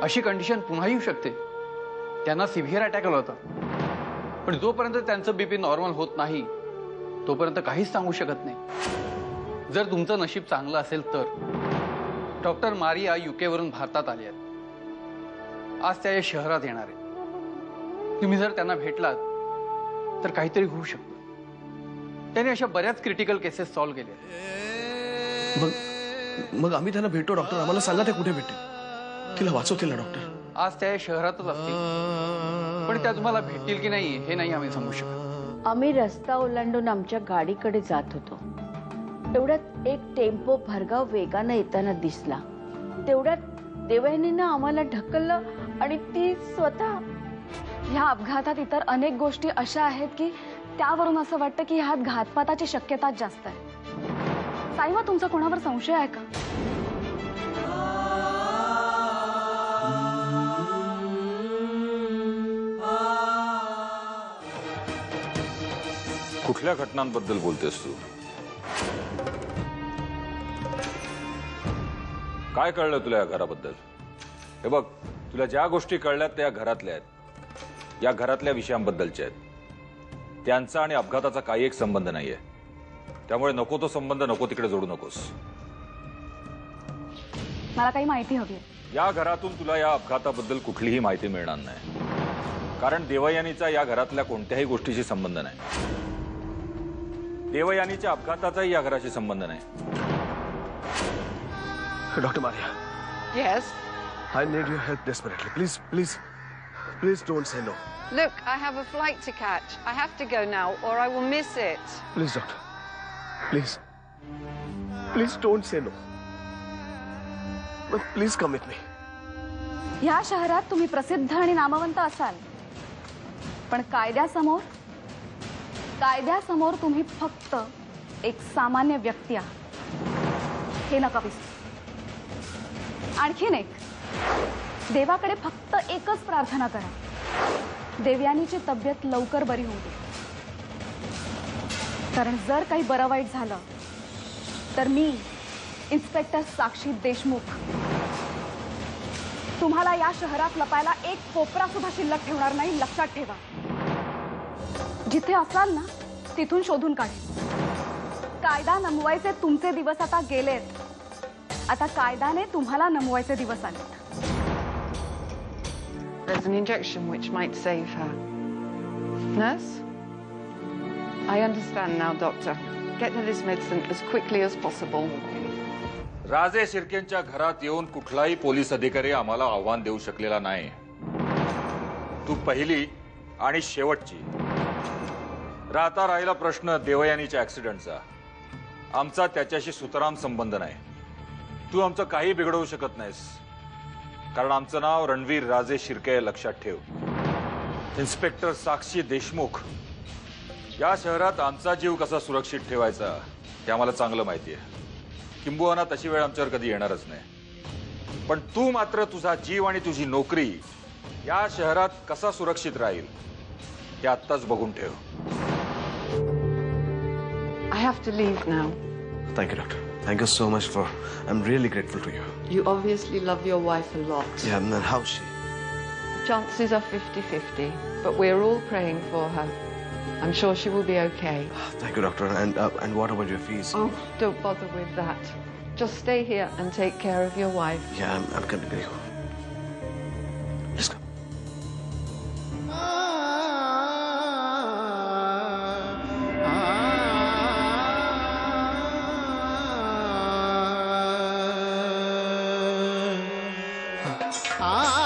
अशी कंडिशन पुन्हा येऊ शकते। त्यांना सिव्हिअर अटॅक आला होता, पण जोपर्यंत त्यांचं बीपी नॉर्मल होत नाही तोपर्यंत काहीच सांगू शकत नाही। जर तुमचं नशीब चांगलं असेल तर डॉक्टर मारिया UK वरून भारतात आली आहेत। आज त्या या शहरात येणार आहेत। तुम्ही जर त्यांना भेटलात तर काहीतरी होऊ शकतं। त्यांनी अशा बऱ्याच क्रिटिकल केसेस सॉल्व्ह केल्या। मग आम्ही त्यांना भेटतो डॉक्टर। आम्हाला सांगा ते कुठे भेटतील, तिला वाचवतील ना डॉक्टर। आज त्या शहरातच असतील, पण त्या तुम्हाला भेटतील की नाही हे नाही आम्ही सांगू शकत। आम्ही रस्ता ओलांडून आमच्या गाडीकडे जात होतो, तेवढ्यात एक टेम्पो भरधाव वेगाने येताना दिसला। तेवढ्यात देवयानीनं आम्हाला ढकललं आणि ती स्वतः। ह्या अपघातात इतर अनेक गोष्टी अशा आहेत की त्यावरून असं वाटतं की ह्यात घातपाताची शक्यता जास्त आहे। साईमा, तुमचा कोणावर संशय आहे का? कुठल्या घटनांबद्दल बोलतेस तू? काय कळलं तुला या घराबद्दल? हे बघ, तुला ज्या गोष्टी कळल्यात त्या घरातल्या आहेत, या घरातल्या विषयांबद्दलच्या आहेत। त्यांचा आणि अपघाताचा काही एक संबंध नाहीये, त्यामुळे नको तो संबंध नको तिकडे जोडू नकोस। मला काही माहिती हवी। या घरातून तुला या अपघाताबद्दल कुठलीही माहिती मिळणार नाही, कारण देवयानीचा या घरातल्या कोणत्याही गोष्टीशी संबंध नाही। देवयानीच्या अपघाताचाही या घराशी संबंध नाही। Doctor Maria. Yes? I need your help desperately. Please don't say no. Look, I have a flight to catch. I have to go now or I will miss it. Please, doctor. Please don't say no. But please come with me. ह्या शहरात तुम्ही प्रसिद्ध आणि नामवंत असाल, पण कायद्यासमोर तुम्ही फक्त एक सामान्य व्यक्ती आहात, हे नका विसरू। आणखीन एक, देवाकडे फक्त एकच प्रार्थना करा, देवयानीची तब्येत लवकर बरी होऊ दे। कारण जर काही बरं वाईट झालं तर मी, इन्स्पेक्टर साक्षी देशमुख, तुम्हाला या शहरात लपायला एक कोपरा सुद्धा शिल्लक ठेवणार नाही, लक्षात ठेवा। जिथे असाल ना तिथून शोधून काढेल। कायदा नमवायचे तुमचे दिवस आता गेलेत, आता कायद्याने तुम्हाला नमवायचे दिवस आलेत। There's an injection which might save her. Nurse? I understand now, doctor. Get her this medicine as quickly as possible. राजे शिर्केंच्या घरात येऊन कुठलाही पोलीस अधिकारी आम्हाला आव्हान देऊ शकलेला नाही। तू पहिली आणि शेवटची। राहता राहिला प्रश्न देवयानीच्या ऍक्सिडेंटचा। आमचा त्याच्याशी सुतराम संबंध नाही। तू आमचं काही बिघडवू शकत नाहीस, कारण आमचं नाव रणवीर राजे शिर्के, लक्षात ठेव। इन्स्पेक्टर साक्षी देशमुख, या शहरात आमचा जीव कसा सुरक्षित ठेवायचा ते आम्हाला चांगलं माहिती आहे। किंबहुना तशी वेळ आमच्यावर कधी येणारच नाही। पण तू मात्र तुझा जीव आणि तुझी नोकरी या शहरात कसा सुरक्षित राहील ते आत्ताच बघून ठेव। I have to leave now. Thank you, doctor. Thank you so much for. I'm really grateful to you. You obviously love your wife a lot. Yeah, and how's she? Chances are 50-50, but we're all praying for her. I'm sure she will be okay. Thank you, doctor. And what about your fees? Oh, don't bother with that. Just stay here and take care of your wife. Yeah, I'm gonna go. Let's go. Ah